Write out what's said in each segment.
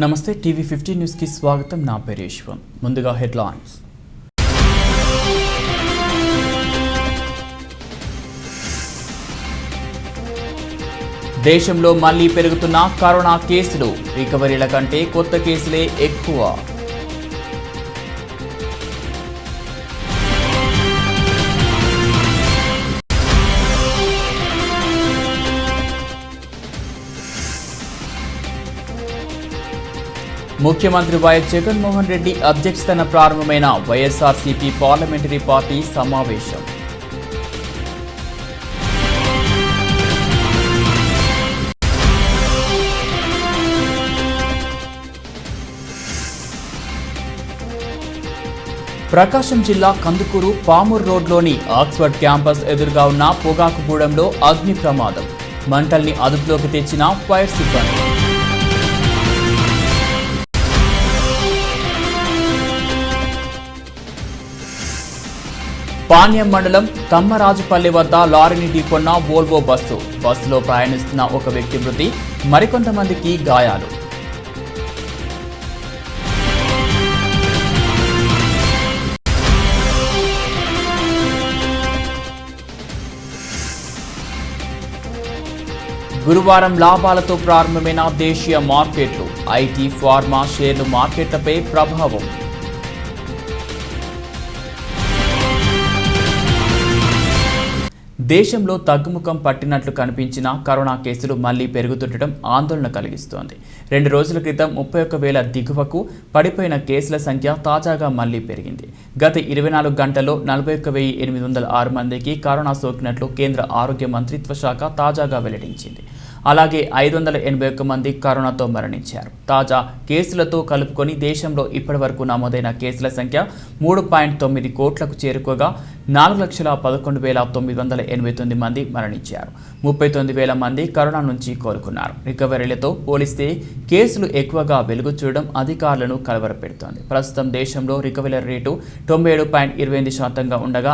నమస్తే TV 15 news కి స్వాగతం. నా పేరు యశ్వంత్. ముందుగా హెడ్లైన్స్. దేశంలో మళ్లీ పెరుగుతున్న కరోనా కేసులు, రికవరీల కంటే కొత్త కేసులే ఎక్కువ. ముఖ్యమంత్రి వైఎస్ జగన్మోహన్ రెడ్డి అధ్యక్షతన ప్రారంభమైన వైఎస్ఆర్సీపీ పార్లమెంటరీ పార్టీ సమావేశం. ప్రకాశం జిల్లా కందుకూరు పామూరు రోడ్లోని ఆక్స్ఫర్డ్ క్యాంపస్ ఎదురుగా ఉన్న పొగాకుగూడెంలో అగ్ని ప్రమాదం. మంటల్ని అదుపులోకి తెచ్చిన ఫైర్ సిబ్బంది. పాణ్యం మండలం తమ్మరాజుపల్లి వద్ద లారీని ఢీకొన్న వోల్వో బస్సులో ప్రయాణిస్తున్న ఒక వ్యక్తి మృతి, మరికొంతమందికి గాయాలు. గురువారం లాభాలతో ప్రారంభమైన దేశీయ మార్కెట్లు, ఐటీ, ఫార్మా షేర్లు మార్కెట్లపై ప్రభావం. దేశంలో తగ్గుముఖం పట్టినట్లు కనిపించిన కరోనా కేసులు మళ్లీ పెరుగుతుండటం ఆందోళన కలిగిస్తోంది. 2 రోజుల క్రితం 31,000 దిగువకు పడిపోయిన కేసుల సంఖ్య తాజాగా మళ్లీ పెరిగింది. గత 24 గంటల్లో 41,806 మందికి కరోనా సోకినట్లు కేంద్ర ఆరోగ్య మంత్రిత్వ శాఖ తాజాగా వెల్లడించింది. అలాగే 581 మంది కరోనాతో మరణించారు. తాజా కేసులతో కలుపుకొని దేశంలో ఇప్పటివరకు నమోదైన కేసుల సంఖ్య 3.9 కోట్లకు చేరుకోగా 4,11,989 మంది మరణించారు. 39,000 మంది కరోనా నుంచి కోలుకున్నారు. రికవరీలతో పోలిస్తే కేసులు ఎక్కువగా వెలుగు చూడడం అధికారులను కలవరపెడుతోంది. ప్రస్తుతం దేశంలో రికవరీ రేటు 97.28% ఉండగా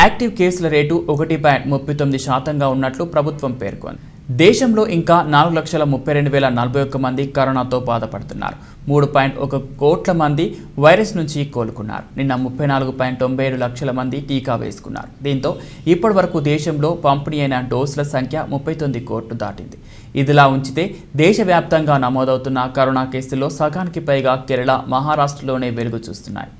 యాక్టివ్ కేసుల రేటు 1.39% ఉన్నట్లు ప్రభుత్వం పేర్కొంది. దేశంలో ఇంకా 4,32,041 మంది కరోనాతో బాధపడుతున్నారు. 3.1 కోట్ల మంది వైరస్ నుంచి కోలుకున్నారు. నిన్న 34.97 లక్షల మంది టీకా వేసుకున్నారు. దీంతో ఇప్పటి వరకు దేశంలో పంపిణీ అయిన డోసుల సంఖ్య 39 కోట్లు దాటింది. ఇదిలా ఉంచితే దేశవ్యాప్తంగా నమోదవుతున్న కరోనా కేసుల్లో సగానికి పైగా కేరళ, మహారాష్ట్రలోనే వెలుగు చూస్తున్నాయి.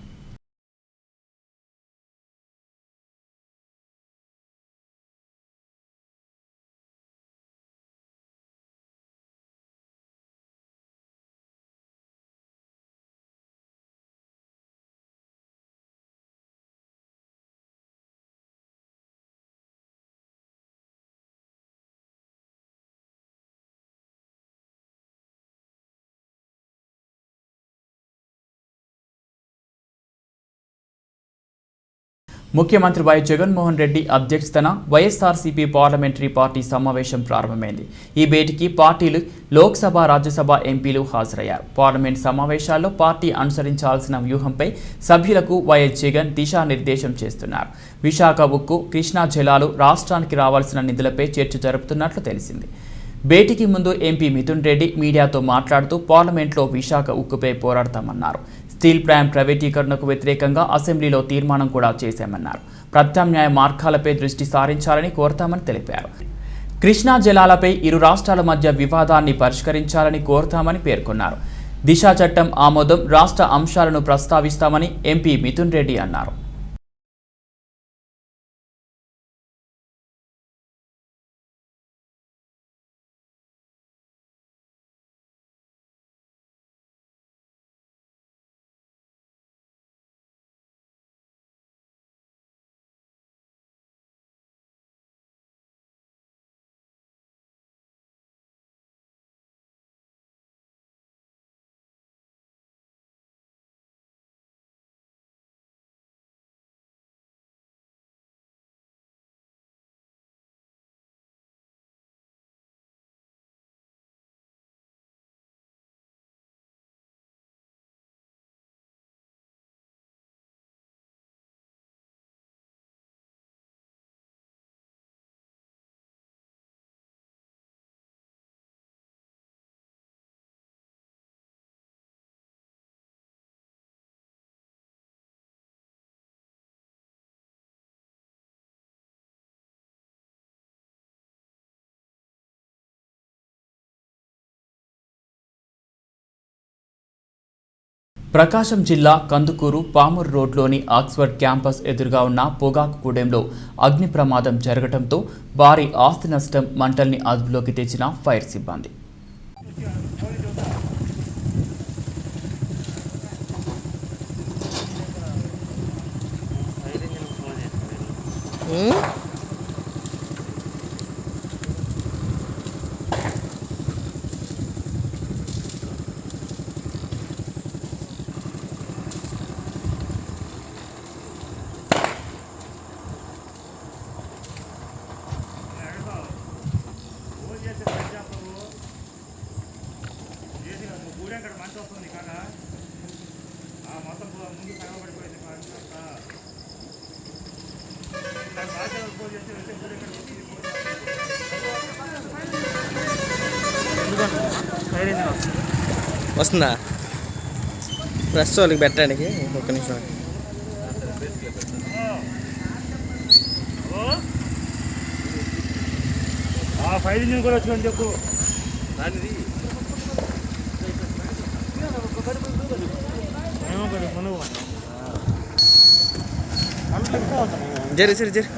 ముఖ్యమంత్రి వైఎస్ జగన్మోహన్ రెడ్డి అధ్యక్షతన వైఎస్ఆర్సీపీ పార్లమెంటరీ పార్టీ సమావేశం ప్రారంభమైంది. ఈ భేటీకి పార్టీలు, లోక్సభ, రాజ్యసభ ఎంపీలు హాజరయ్యారు. పార్లమెంట్ సమావేశాల్లో పార్టీ అనుసరించాల్సిన వ్యూహంపై సభ్యులకు వైఎస్ జగన్ దిశానిర్దేశం చేస్తున్నారు. విశాఖ ఉక్కు, కృష్ణా జలాలు, రాష్ట్రానికి రావాల్సిన నిధులపై చర్చ జరుపుతున్నట్లు తెలిసింది. భేటీకి ముందు ఎంపీ మిథున్ రెడ్డి మీడియాతో మాట్లాడుతూ పార్లమెంట్లో విశాఖ ఉక్కుపై పోరాడతామన్నారు. స్టీల్ ప్లాంట్ ప్రైవేటీకరణకు వ్యతిరేకంగా అసెంబ్లీలో తీర్మానం కూడా చేశామన్నారు. ప్రత్యామ్నాయ మార్గాలపై దృష్టి సారించాలని కోరతామని తెలిపారు. కృష్ణా జలాలపై ఇరు రాష్ట్రాల మధ్య వివాదాన్ని పరిష్కరించాలని కోరతామని పేర్కొన్నారు. దిశ చట్టం ఆమోదం, రాష్ట్ర అంశాలను ప్రస్తావిస్తామని ఎంపీ మిథున్ రెడ్డి అన్నారు. ప్రకాశం జిల్లా కందుకూరు పామూరు రోడ్లోని ఆక్స్ఫర్డ్ క్యాంపస్ ఎదురుగా ఉన్న పొగాకు గూడెంలో అగ్ని ప్రమాదం జరగడంతో భారీ ఆస్తి నష్టం మంటల్ని అదుపులోకి తెచ్చిన ఫైర్ సిబ్బంది. వస్తుందా ప్రెస్ వాళ్ళకి పెట్టడానికి ఒక్క నిమిషం. ఫైర్ ఇంజిన్ కూడా వచ్చిందని చెప్పు. జరి సరి జరి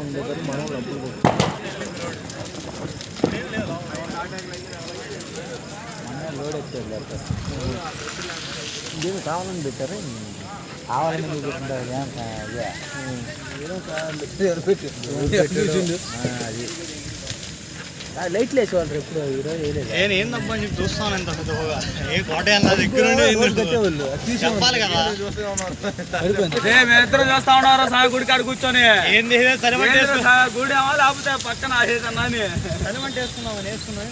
ఉంది మనం డబ్బులు లోడ్ ఎత్తారు దీన్ని కావాలని పెట్టారు. కావాలని అది లైట్లు వేసేవాళ్ళు ఎప్పుడు ఈరోజు వేయలేదు. నేను ఏందబ్బా చెప్పి చూస్తాను ఎంత ఏ కోట చెప్పాలి కదా. మేమిద్దరం చూస్తా ఉన్నారు సాగు గుడి కాడ కూర్చొని ఏంది గుడి ఏమో లేకపోతే పక్కన అన్నా చదివంటే వేసుకున్నావు వేసుకున్నావు.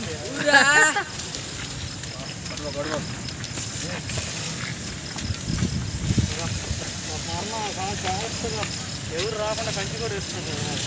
ఎవరు రాకుండా కంచి కూడా వేసుకున్నారు.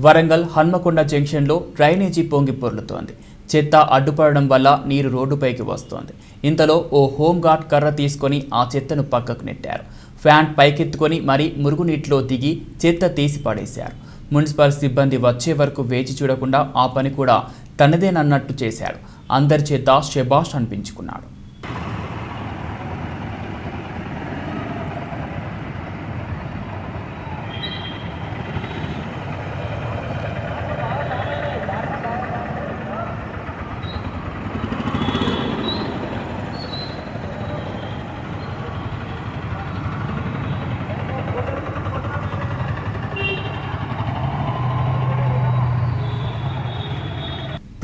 వరంగల్ హన్మకొండ జంక్షన్లో డ్రైనేజీ పొంగి పొర్లుతోంది. చెత్త అడ్డుపడడం వల్ల నీరు రోడ్డుపైకి వస్తోంది. ఇంతలో ఓ హోంగార్డ్ కర్ర తీసుకొని ఆ చెత్తను పక్కకు నెట్టారు. ఫ్యాన్ పైకెత్తుకొని మరీ మురుగునీటిలో దిగి చెత్త తీసి పడేశారు. మున్సిపల్ సిబ్బంది వచ్చే వరకు వేచి చూడకుండా ఆ పని కూడా తనదేనన్నట్టు చేశాడు. అందరి చేత శబాష్ అనిపించుకున్నాడు.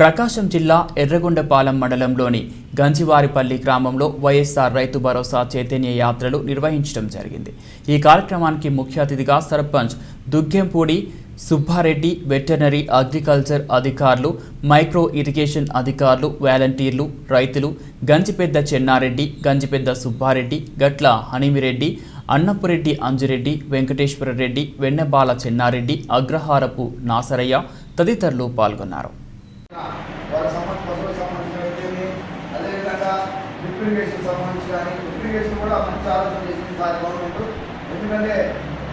ప్రకాశం జిల్లా ఎర్రగొండపాలెం మండలంలోని గంజివారిపల్లి గ్రామంలో వైఎస్ఆర్ రైతు భరోసా చైతన్య యాత్రలు నిర్వహించడం జరిగింది. ఈ కార్యక్రమానికి ముఖ్య అతిథిగా సర్పంచ్ దుగ్గెంపూడి సుబ్బారెడ్డి, వెటర్నరీ అగ్రికల్చర్ అధికారులు, మైక్రో ఇరిగేషన్ అధికారులు, వాలంటీర్లు, రైతులు, గంజిపెద్ద చెన్నారెడ్డి, గంజిపెద్ద సుబ్బారెడ్డి, గట్ల హనీమిరెడ్డి, అన్నపురెడ్డి అంజిరెడ్డి, వెంకటేశ్వరరెడ్డి, వెన్నెబాల చెన్నారెడ్డి, అగ్రహారపు నాసరయ్య తదితరులు పాల్గొన్నారు. ఇరిగేషన్ కూడా మంచి ఆలోచన చేసింది సార్ గవర్నమెంట్. ఎందుకంటే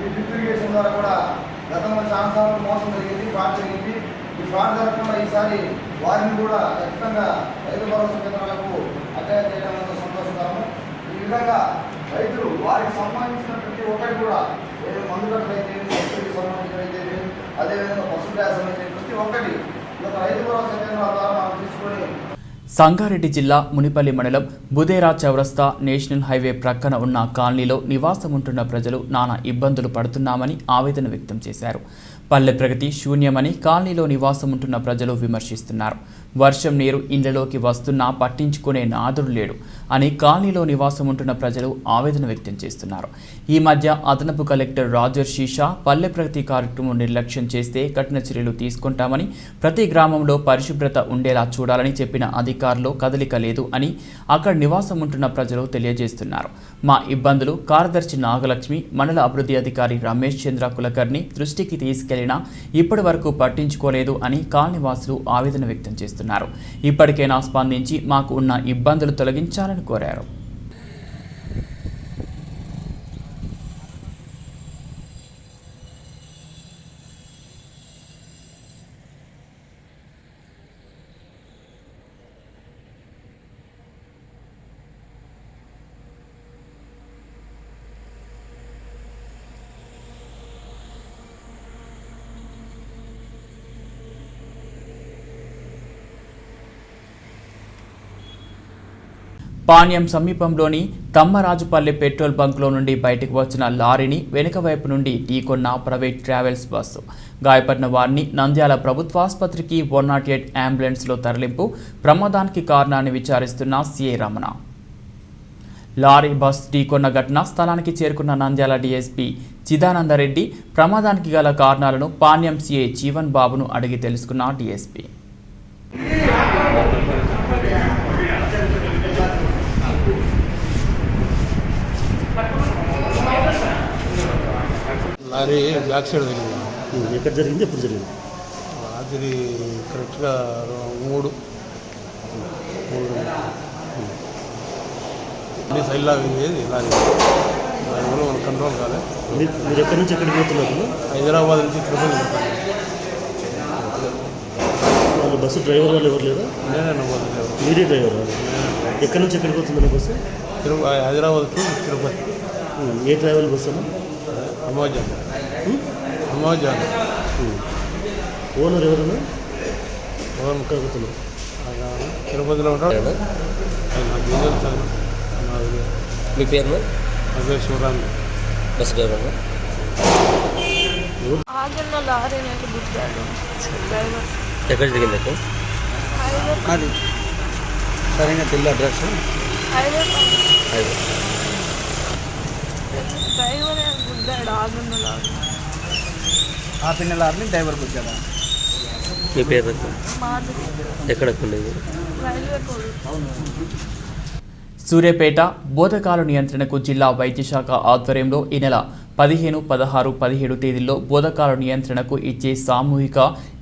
ఈ డ్రిప్ ఇరిగేషన్ ద్వారా కూడా గతంలో చాలా సార్లు మోసం జరిగింది, ఫ్రాడ్ జరిగింది. ఈ ఫ్రాడ్ జరగకుండా ఈసారి వారిని కూడా ఖచ్చితంగా రైతు భరోసా కేంద్రాలకు అటాచ్ చేయడం అనేది సంతోషకరము. ఈ విధంగా రైతులు వారికి సంబంధించిన ప్రతి ఒక్కటి కూడా ఏదో మందులకు అయితే సబ్సిడీకి సంబంధించిన అయితే అదేవిధంగా పశు గ్యాస్ సంబంధించిన ప్రతి ఒక్కటి ఈ యొక్క రైతు భరోసా కేంద్రాల ద్వారా మనం తీసుకొని సంగారెడ్డి జిల్లా మునిపల్లి మండలం బుదేరా చౌరస్తా నేషనల్ హైవే ప్రక్కన ఉన్న కాలనీలో నివాసం ఉంటున్న ప్రజలు నానా ఇబ్బందులు పడుతున్నామని ఆవేదన వ్యక్తం చేశారు. పల్లె ప్రగతి శూన్యమని కాలనీలో నివాసం ఉంటున్న ప్రజలు విమర్శిస్తున్నారు. వర్షం నీరు ఇండ్లలోకి వస్తున్నా పట్టించుకునే నాదుడు లేడు అని కాలనీలో నివాసం ఉంటున్న ప్రజలు ఆవేదన వ్యక్తం చేస్తున్నారు. ఈ మధ్య అదనపు కలెక్టర్ రాజర్ షీషా పల్లె ప్రగతి కార్యక్రమం నిర్లక్ష్యం చేస్తే కఠిన చర్యలు తీసుకుంటామని, ప్రతి గ్రామంలో పరిశుభ్రత ఉండేలా చూడాలని చెప్పిన అధికారులు కదలిక లేదు అని అక్కడ నివాసం ఉంటున్న ప్రజలు తెలియజేస్తున్నారు. మా ఇబ్బందులు కార్యదర్శి నాగలక్ష్మి, మండల అభివృద్ధి అధికారి రమేష్ చంద్ర కులకర్ణి దృష్టికి తీసుకెళ్లినా ఇప్పటి వరకు పట్టించుకోలేదు అని కాలనీవాసులు ఆవేదన వ్యక్తం చేస్తున్నారు. ఇప్పటికైనా స్పందించి మాకు ఉన్న ఇబ్బందులు తొలగించాలని కోరారు. పాణ్యం సమీపంలోని తమ్మరాజుపల్లి పెట్రోల్ బంక్లో నుండి బయటకు వచ్చిన లారీని వెనుక వైపు నుండి ఢీకొన్న ప్రైవేట్ ట్రావెల్స్ బస్సు. గాయపడిన వారిని నంద్యాల ప్రభుత్వాసుపత్రికి 108 అంబులెన్స్లో తరలింపు. ప్రమాదానికి కారణాన్ని విచారిస్తున్న సిఐ రమణ. లారీ బస్ ఢీకొన్న ఘటన స్థలానికి చేరుకున్న నంద్యాల డీఎస్పీ చిదానందరెడ్డి ప్రమాదానికి గల కారణాలను పాణ్యం సిఐ జీవన్ బాబును అడిగి తెలుసుకున్న డీఎస్పీ. లారీ బ్యాక్ సైడ్ జరిగింది. ఎక్కడ జరిగింది, ఎప్పుడు జరిగింది? రాత్రి కరెక్ట్గా 3 సైడ్ లాగింది లారీ. దానివల్ల మన కంట్రోల్ కాలేదు. మీరు ఎక్కడి నుంచి ఎక్కడికి పోతున్నారు? హైదరాబాద్ నుంచి తిరుపతి పోతాను. వాళ్ళు బస్సు డ్రైవర్ వాళ్ళు ఎవరు లేదా? నేనే పోతున్నాను. మీరే డ్రైవర్? ఎక్కడి నుంచి ఎక్కడికి పోతుందండి bus? Hyderabad to Tirupati. A travel bus అన్న? అమోజాన్. ఓనర్ ఎవరన్నా? ఎక్కడ పోతున్నారు? తిరుపతిలో ఉంటాడు. మీ పేరు? అదే శివరామ్ బస్ డ్రైవర్. ఆగన్న లారీ అనేది గుద్దాడు డ్రైవర్. ఎక్కడ జరిగింది? అది సరిగ్గా తెల్ల అడ్రస్ హైవే హైవే. డ్రైవర్ గుద్దాడు ఆగన్న లారీ. ఆ పిన్న లారీని డ్రైవర్ గుద్దాడా? మీ పేరు? మాధురి. ఎక్కడికి ఉండేది? Railway code. సూర్యాపేట బోధకాల నియంత్రణకు జిల్లా వైద్యశాఖ ఆధ్వర్యంలో ఈ నెల 15, 16, 17 తేదీల్లో బోధకాల నియంత్రణకు ఇచ్చే సామూహిక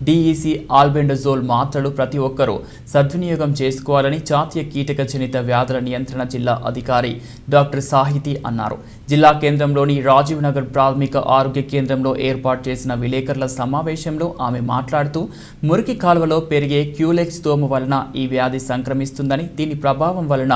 డిఈసి ఆల్బెండజోల్ మాత్రలు ప్రతి ఒక్కరూ సద్వినియోగం చేసుకోవాలని జాతీయ కీటక జనిత వ్యాధుల నియంత్రణ జిల్లా అధికారి డాక్టర్ సాహితి అన్నారు. జిల్లా కేంద్రంలోని రాజీవ్ నగర్ ప్రాథమిక ఆరోగ్య కేంద్రంలో ఏర్పాటు చేసిన విలేకరుల సమావేశంలో ఆమె మాట్లాడుతూ మురికి కాలువలో పెరిగే క్యూలెక్స్ దోమ వలన ఈ వ్యాధి సంక్రమిస్తుందని, దీని ప్రభావం వలన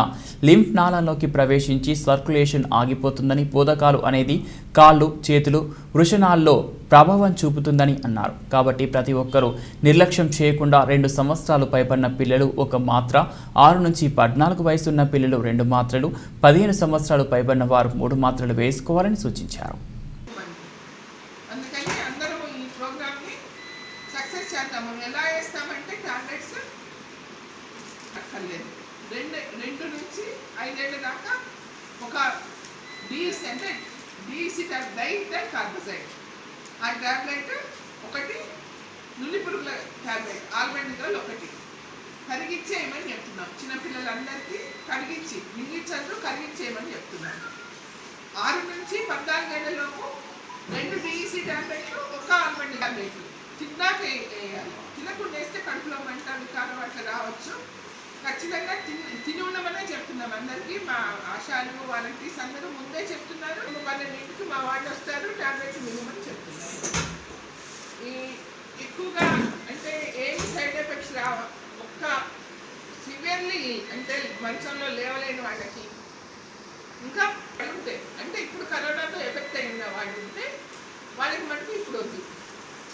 లింఫ్ నాళంలోకి ప్రవేశించి సర్క్యులేషన్ ఆగిపోతుందని, బోధకాలు అనేది కాళ్ళు, చేతులు, వృషణాల్లో ప్రభావం చూపుతుందని అన్నారు. కాబట్టి ప్రతి ఒక్కరూ నిర్లక్ష్యం చేయకుండా 2 సంవత్సరాలు పైబడిన పిల్లలు 1 మాత్ర, 6 నుంచి 14 వయసు ఉన్న పిల్లలు 2 మాత్రలు, 15 సంవత్సరాలు పైబడిన వారు 3 మాత్రలు వేసుకోవాలని సూచించారు. అందుకని అందరూ ఈ ప్రోగ్రామ్ని సక్సెస్ చేద్దాము. ఎలా వేస్తామంటే టాబ్లెట్స్ అక్కర్లేదు. 2 నుంచి 5 ఏళ్ళ దాకా ఒక డిఎస్సి అంటే డిఎస్సి డైథైల్ కార్బోజైడ్ ఆ ట్యాబ్లెట్ ఒకటి, నులి పురుగుల ట్యాబ్లెట్ ఆల్బెండజోల్ ఒకటి కరిగించేయమని చెప్తున్నాం. చిన్నపిల్లలందరికీ కరిగించి మింగించద్దు, కరిగించేయమని చెప్తున్నాం. 6 నుంచి 14 ఏళ్ళలోపు 2 డిఈసి ట్యాబ్లెట్లు, 1 ఆల్బెండ్ ట్యాబ్లెట్లు తిన్నాక వేయాలి. తినకుండా వేస్తే కడుపులో మంట, వికారం అట్లా రావచ్చు. ఖచ్చితంగా తిని ఉండమనే చెప్తున్నాం అందరికీ. మా ఆశాలు, వాలంటీర్స్ అందరూ ముందే చెప్తున్నారు. 12ంటికి మా వాళ్ళు వస్తారు, ట్యాబ్లెట్ మినిమని చెప్తున్నారు. ఈ ఎక్కువగా అంటే ఏమి సైడ్ ఎఫెక్ట్స్ రావ, ఒక్క సివియర్లీ అంటే మంచంలో లేవలేని వాళ్ళకి, ఇంకా ఉంటే అంటే ఇప్పుడు కరోనాతో ఎఫెక్ట్ అయిన వాళ్ళు ఉంటే వాళ్ళకి మటుకు ఇప్పుడు వద్దు.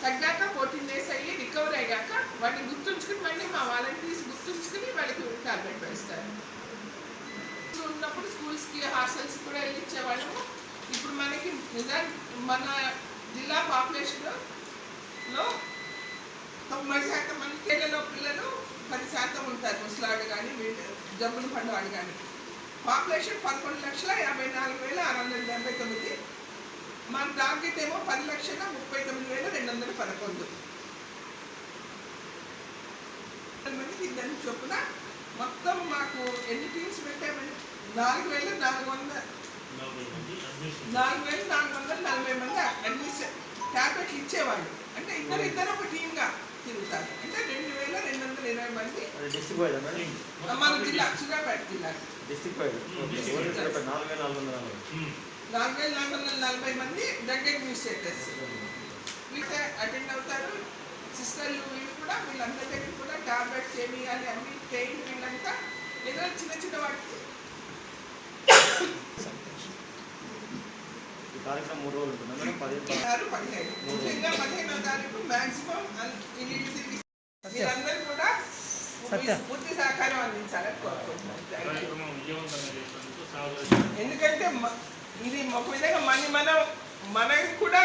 తగ్గాక 14 డేస్ అయ్యి రికవర్ అయ్యాక వాటిని గుర్తుంచుకుని మళ్ళీ మా వాలంటీర్స్ గుర్తుంచుకుని వాళ్ళకి టాబ్లెట్ వేస్తారు. ఉన్నప్పుడు స్కూల్స్కి హాస్టల్స్ కూడా వెళ్ళి ఇచ్చేవాళ్ళము. ఇప్పుడు మనకి నిజానికి మన జిల్లా పాపులేషన్లో 90% మంది కేళ్ళలో పిల్లలు 10% ఉంటారు. ముసలాడు కానీ జబ్బులు పడ్డవాడు కానీ. పాపులేషన్ 11,54,689. మన టార్గెట్ ఏమో 10,39,211. మందికి దాన్ని చొప్పున మొత్తం మాకు ఎన్ని టీమ్స్ పెట్టామంటే 4,440 మంది అడ్మిషన్ టాబ్లెట్లు ఇచ్చేవాళ్ళు. అంటే ఇద్దరు ఒక టీమ్గా తిరుగుతారు. అంటే 2,220 మంది మన జిల్లా సూర్యాపేట జిల్లా 4,440 మంది డ్రగ్ అడ్మినిస్ట్రేటర్స్ వీళ్ళే అటెండ్ అవుతారు. సిస్టర్లు వీళ్ళు కూడా వీళ్ళందరి దగ్గర కూడా టాబ్లెట్స్ ఏమి ఇవ్వాలి అన్ని ట్రైన్ వీళ్ళంతా ఏదో చిన్న వాటికి కార్యక్రమం 3 రోజులు ఉంటుంది. 15 ముఖ్యంగా 15వ తారీఖు మ్యాక్సిమం ఇల్లు తిరిగి మీరందరూ కూడా పూర్తి సహకారం అందించాలని కోరుకుంటున్నాను. ఎందుకంటే ఇది ఒక విధంగా మనకి కూడా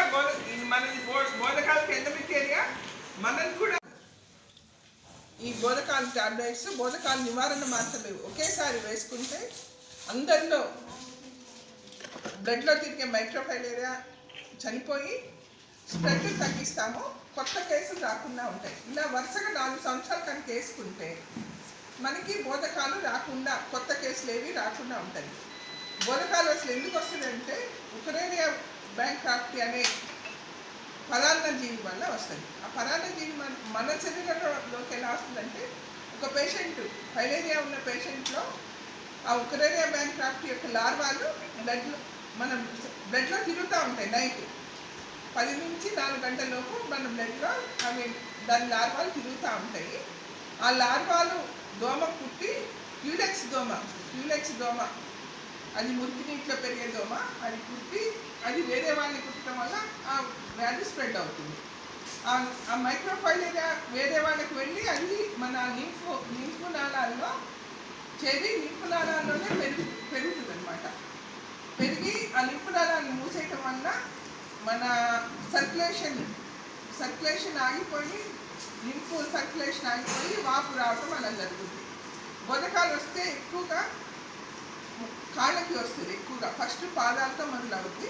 మనది బోధకాల కేంద్రమిక్ ఏరియా. మనది కూడా ఈ బోధకాల టాబ్లెట్స్ బోధకాల నివారణ మాత్రమే ఒకేసారి వేసుకుంటే అందరిలో బ్లడ్లో తిరిగే మైక్రోఫైలేరియా చనిపోయి స్ప్రెడ్ తగ్గిస్తాము. కొత్త కేసులు రాకుండా ఉంటాయి. ఇలా వరుసగా 4 సంవత్సరాలు కనుక వేసుకుంటే మనకి బోధకాలు రాకుండా కొత్త కేసులు ఏవి రాకుండా ఉంటాయి. బోధకాలు అసలు ఎందుకు వస్తుందంటే ఉకరేరియా బ్యాంక్రాప్టీ అనే పరాన్న జీవి వల్ల వస్తుంది. ఆ పరాన్న జీవి మన శరీరంలోకి ఎలా వస్తుందంటే ఒక పేషెంట్ ఫైలేరియా ఉన్న పేషెంట్లో ఆ ఉకరేరియా బ్యాంక్రాప్టీ యొక్క లార్వాలు మన బ్లడ్లో తిరుగుతూ ఉంటాయి. నైట్ 10 నుంచి 4 గంటల లోపు మన బ్లడ్లో అవి దాని లార్వాలు తిరుగుతూ ఉంటాయి. ఆ లార్వాలు దోమ పుట్టి క్యూలెక్స్ దోమ అది మురికి నీటిలో పెరిగే దోమ అది పుట్టి అది వేరే వాళ్ళని కుట్టడం వల్ల ఆ వ్యాధి స్ప్రెడ్ అవుతుంది. ఆ మైక్రోఫైలేరియా వేరే వాళ్ళకి వెళ్ళి అది మన లింఫ్ నాళాల్లో చేరి లింఫ్ నాళాల్లోనే పెరుగుతుంది అనమాట. పెరిగి ఆ లింఫ్ నాళాలను మూసేయటం వల్ల మన సర్క్యులేషన్ ఆగిపోయి లింఫ్ సర్క్యులేషన్ ఆగిపోయి వాపు రావటం అలా జరుగుతుంది. బోధకాలు వస్తే ఎక్కువగా కాళ్ళకి వస్తుంది. ఎక్కువగా ఫస్ట్ పాదాలతో మొదలవుతుంది,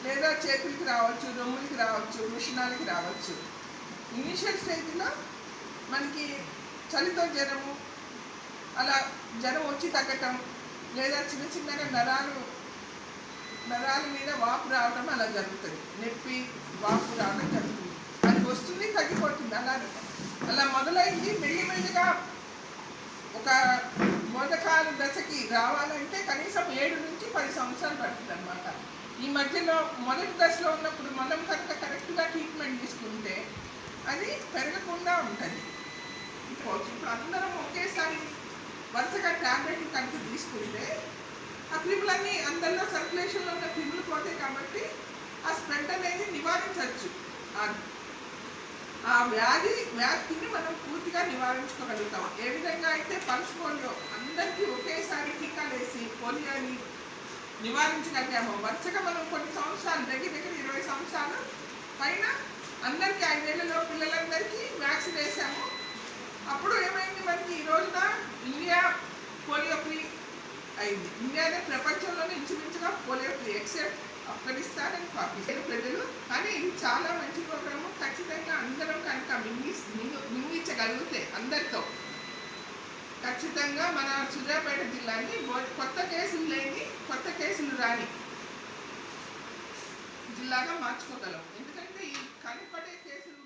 లేదా చేతులకి రావచ్చు, రొమ్ములకి రావచ్చు, వృషణాలకి రావచ్చు. ఇనిషియల్ స్టేజ్లో మనకి చలితో జ్వరము అలా జ్వరం వచ్చి తగ్గటం, లేదా చిన్నగా నరాల మీద వాపు రావడం అలా జరుగుతుంది. నొప్పి వాపు రావడం జరుగుతుంది. అది వస్తుంది, తగ్గిపోతుంది. అలా మొదలైంది. మెల్లిగా ఒక బోధకాల దశకి రావాలంటే కనీసం 7 నుంచి 10 సంవత్సరాలు పడుతుంది అనమాట. ఈ మధ్యలో మొదటి దశలో ఉన్నప్పుడు మనం కనుక కరెక్ట్గా ట్రీట్మెంట్ తీసుకుంటే అది పెరగకుండా ఉంటుంది. ఇప్పుడు అందరం ఒకేసారి వరుసగా ట్యాబ్లెట్లు కనుక తీసుకుంటే ఆ క్రిములన్నీ అందరిలో సర్క్యులేషన్లో ఉన్న క్రిములు పోతాయి. కాబట్టి ఆ స్ప్రెడ్ అనేది నివారించవచ్చు. ఆ వ్యాధిని మనం పూర్తిగా నివారించుకోగలుగుతాం. ఏ విధంగా అయితే పల్స్ పోలియో అందరికీ ఒకేసారి టీకాలు వేసి పోలియోని నివారించగలిగాము. వరుసగా మనం కొన్ని సంవత్సరాలు దగ్గర 20 సంవత్సరాలు పైన అందరికీ 5 ఏళ్లలో పిల్లలందరికీ వ్యాక్సిన్ వేసాము. అప్పుడు ఏమైంది, మనకి ఈ రోజున ఇండియా పోలియో ఫ్రీ అయింది. ఇండియానే ప్రపంచంలోనే ఇంచుమించుగా polio free except Afghanistan and Pakistan ప్రజలు. కానీ ఇది చాలా మంచి ప్రోగ్రాము. ఖచ్చితంగా అందరం కనుక మింగించగలిగితే అందరితో ఖచ్చితంగా మన సూర్యాపేట జిల్లాని కొత్త కేసులు లేని, కొత్త కేసులు రాని జిల్లాగా మార్చుకోగలం. ఎందుకంటే ఈ కనపడే కేసులు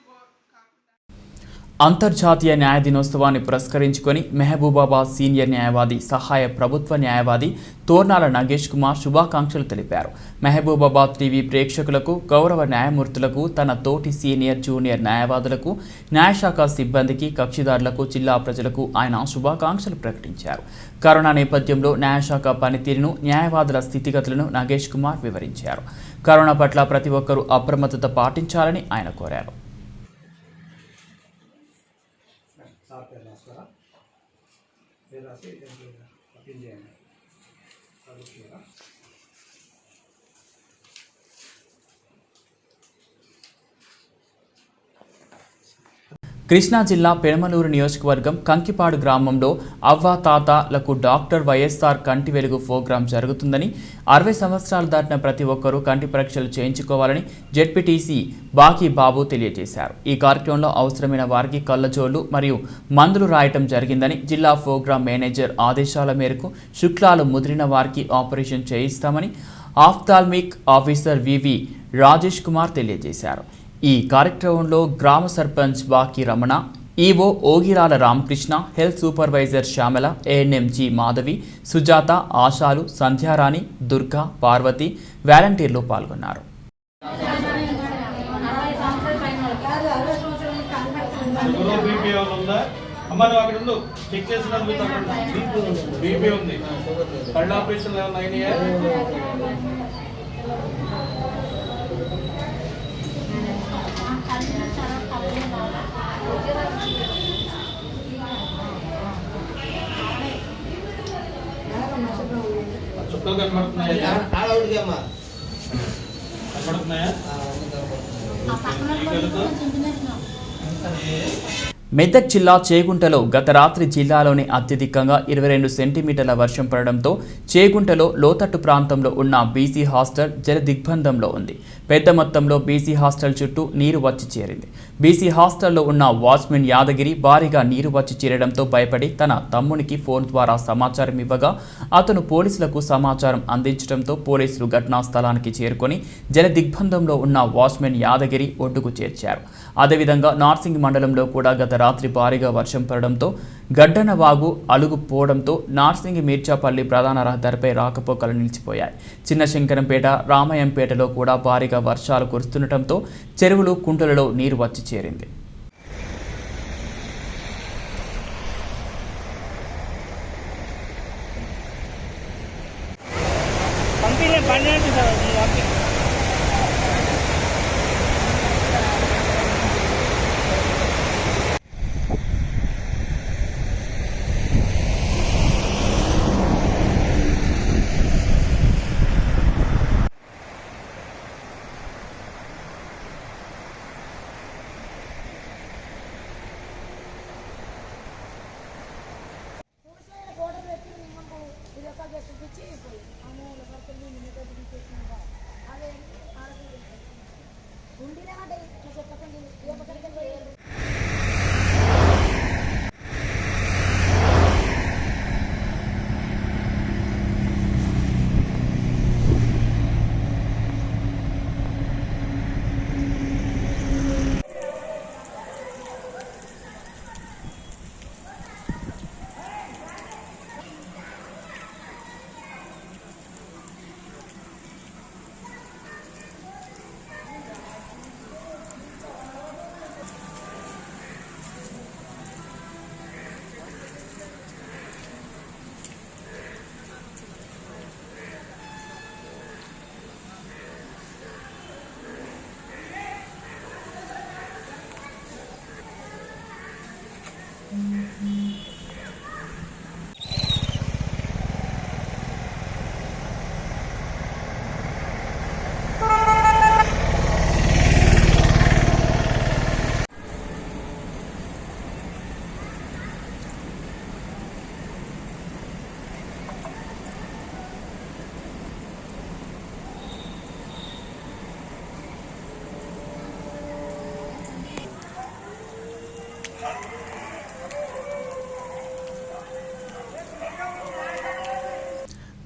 అంతర్జాతీయ న్యాయ దినోత్సవాన్ని పురస్కరించుకొని మెహబూబాబాద్ సీనియర్ న్యాయవాది సహాయ ప్రభుత్వ న్యాయవాది తోర్నాల నాగేష్ కుమార్ శుభాకాంక్షలు తెలిపారు. మెహబూబాబాద్ టీవీ ప్రేక్షకులకు, గౌరవ న్యాయమూర్తులకు, తన తోటి సీనియర్ జూనియర్ న్యాయవాదులకు, న్యాయశాఖ సిబ్బందికి, కక్షిదారులకు, జిల్లా ప్రజలకు ఆయన శుభాకాంక్షలు ప్రకటించారు. కరోనా నేపథ్యంలో న్యాయశాఖ పనితీరును, న్యాయవాదుల స్థితిగతులను నాగేష్ కుమార్ వివరించారు. కరోనా పట్ల ప్రతి ఒక్కరూ అప్రమత్తత పాటించాలని ఆయన కోరారు. సార్ పేరు రాస్తారా? పేరు రాసి అప్పీల్ చేయండి. చదువుతున్నారా? కృష్ణా జిల్లా పెనమలూరు నియోజకవర్గం కంకిపాడు గ్రామంలో అవ్వాతాతలకు డాక్టర్ వైఎస్ఆర్ కంటి వెలుగు ప్రోగ్రాం జరుగుతుందని 60 సంవత్సరాలు దాటిన ప్రతి ఒక్కరూ కంటి పరీక్షలు చేయించుకోవాలని జెడ్పీటీసీ బాకీ బాబు తెలియజేశారు. ఈ కార్యక్రమంలో అవసరమైన వారికి కళ్ళజోళ్లు మరియు మందులు రాయటం జరిగిందని జిల్లా ప్రోగ్రాం మేనేజర్ ఆదేశాల మేరకు శుక్లాలు ముదిరిన వారికి ఆపరేషన్ చేయిస్తామని ophthalmic officer V V Rajesh Kumar తెలియజేశారు. ఈ కార్యక్రమంలో గ్రామ sarpanch Baki Ramana, EO Ogirala Ramakrishna, health supervisor Shyamala, ఏఎన్ఎంజీ మాధవి, సుజాత, ఆశాలు, సంధ్యారాణి, దుర్గా, పార్వతి వాలంటీర్లు పాల్గొన్నారు. చుక్కలు కనబడుతున్నాయా? కనబడుతున్నాయా? మెదక్ జిల్లా చేగుంటలో గత రాత్రి జిల్లాలోని అత్యధికంగా 22 సెంటీమీటర్ల వర్షం పడడంతో చేగుంటలో లోతట్టు ప్రాంతంలో ఉన్న బీసీ హాస్టల్ జల దిగ్బంధంలో ఉంది. పెద్ద మొత్తంలో బీసీ హాస్టల్ చుట్టూ నీరు వచ్చి చేరింది. బీసీ హాస్టల్లో ఉన్న వాచ్మెన్ యాదగిరి భారీగా నీరు వచ్చి చేరడంతో భయపడి తన తమ్మునికి ఫోన్ ద్వారా సమాచారం ఇవ్వగా అతను పోలీసులకు సమాచారం అందించడంతో పోలీసులు ఘటనా స్థలానికి చేరుకొని జల దిగ్బంధంలో ఉన్న వాచ్మెన్ యాదగిరి ఒడ్డుకు చేర్చారు. అదేవిధంగా నార్సింగ్ మండలంలో కూడా గత రాత్రి భారీగా వర్షం పడడంతో గడ్డన వాగు అలుగుపోవడంతో నార్సింగ్ మీర్చాపల్లి ప్రధాన రహదారిపై రాకపోకలు నిలిచిపోయాయి. చిన్న శంకరంపేట, రామయంపేటలో కూడా భారీగా వర్షాలు కురుస్తుండటంతో చెరువులు, కుంటలలో నీరు వచ్చి చేరింది.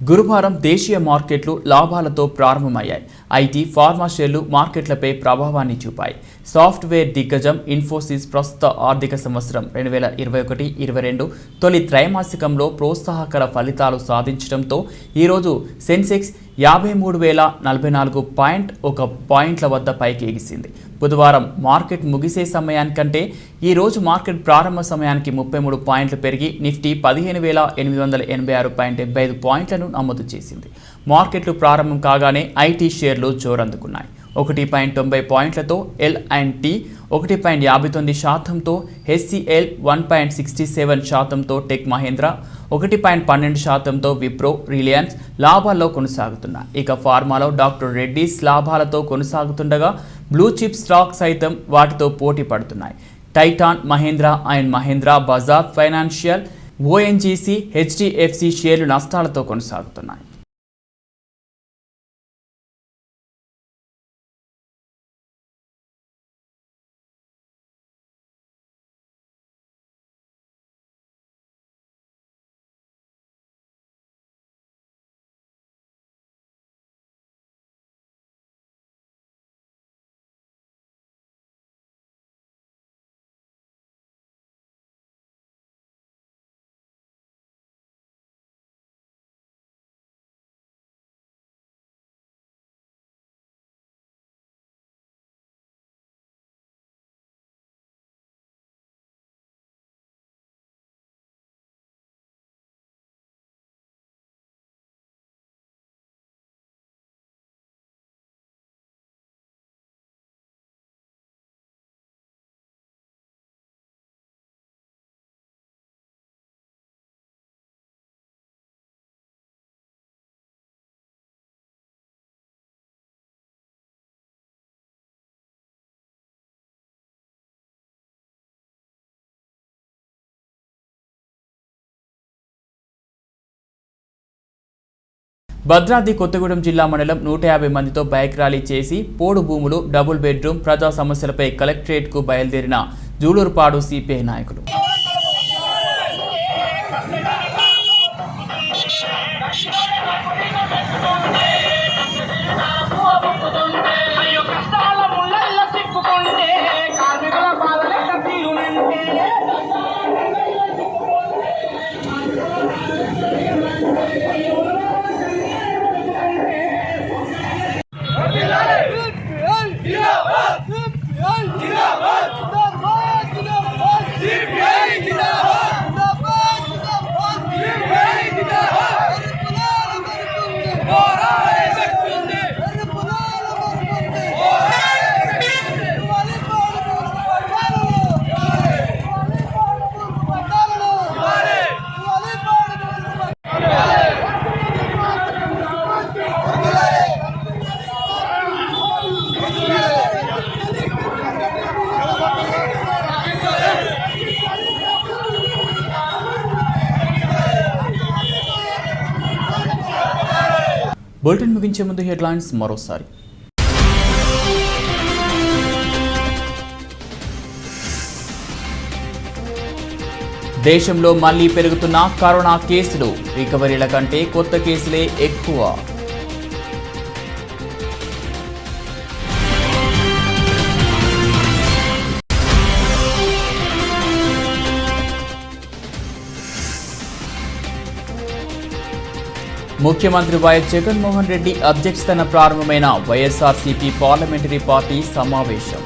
గురువారం దేశీయ మార్కెట్లు లాభాలతో ప్రారంభమయ్యాయి. ఐటీ, ఫార్మా షేర్లు మార్కెట్లపై ప్రభావాన్ని చూపాయి. సాఫ్ట్వేర్ దిగ్గజం ఇన్ఫోసిస్ ప్రస్తుత ఆర్థిక సంవత్సరం 2021-22 తొలి త్రైమాసికంలో ప్రోత్సాహకర ఫలితాలు సాధించడంతో ఈరోజు సెన్సెక్స్ 53,044 పాయింట్ల వద్ద పైకి ఎగిసింది. బుధవారం మార్కెట్ ముగిసే సమయానికంటే ఈ రోజు మార్కెట్ ప్రారంభ సమయానికి 33 పాయింట్లు పెరిగి నిఫ్టీ 15,886.75 పాయింట్లను నమోదు చేసింది. మార్కెట్లు ప్రారంభం కాగానే ఐటీ షేర్లు జోరందుకున్నాయి. 1.90 పాయింట్లతో L&T 1.59%తో, HCL 1.67%తో, టెక్ మహేంద్ర 1.12%తో, విప్రో, రిలయన్స్ లాభాల్లో కొనసాగుతున్నాయి. ఇక ఫార్మాలో డాక్టర్ రెడ్డీస్ లాభాలతో కొనసాగుతుండగా బ్లూ చిప్ స్టాక్ సైతం వాటితో పోటీ పడుతున్నాయి. Titan, Mahindra and Mahindra, Bajaj financial, ONGC, HDFC షేర్లు నష్టాలతో కొనసాగుతున్నాయి. భద్రాద్రి కొత్తగూడెం జిల్లా మండలం 150 మందితో బైక్ ర్యాలీ చేసి పోడు భూములు, డబుల్ బెడ్రూమ్, ప్రజా సమస్యలపై కలెక్టరేట్కు బయలుదేరిన జూలూరుపాడు సిపిఐ నాయకులు. బులెటిన్ ముగించే ముందు హెడ్లైన్స్ మరోసారి. దేశంలో మళ్లీ పెరుగుతున్న కరోనా కేసులు, రికవరీల కంటే కొత్త కేసులే ఎక్కువ. ముఖ్యమంత్రి వైఎస్ జగన్మోహన్ రెడ్డి అధ్యక్షతన ప్రారంభమైన వైఎస్ఆర్సీపీ పార్లమెంటరీ పార్టీ సమావేశం.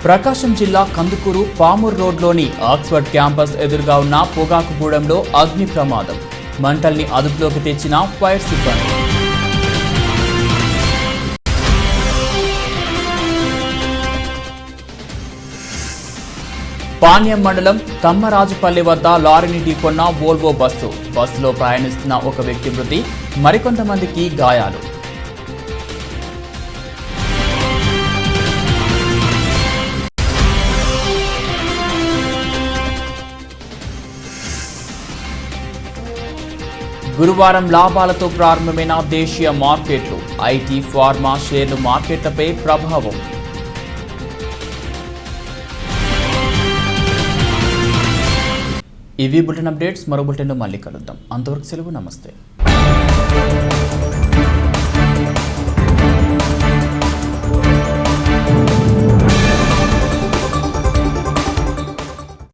ప్రకాశం జిల్లా కందుకూరు పామూరు రోడ్లోని ఆక్స్ఫర్డ్ క్యాంపస్ ఎదురుగా ఉన్న పొగాకుగూడెంలో అగ్ని ప్రమాదం, మంటల్ని అదుపులోకి తెచ్చిన ఫైర్ సిబ్బంది. పాణ్యం మండలం తమ్మరాజుపల్లి వద్ద లారీని ఢీకొన్న వోల్వో బస్సులో ప్రయాణిస్తున్న ఒక వ్యక్తి మృతి, మరికొంతమందికి గాయాలు. గురువారం లాభాలతో ప్రారంభమైన దేశీయ మార్కెట్లు, ఐటీ, ఫార్మా షేర్లు మార్కెట్లపై ప్రభావం. ఇవి బులెటిన్ అప్డేట్స్. మరో బులెటిన్లో మళ్ళీ కలుద్దాం. అంతవరకు సెలవు. నమస్తే.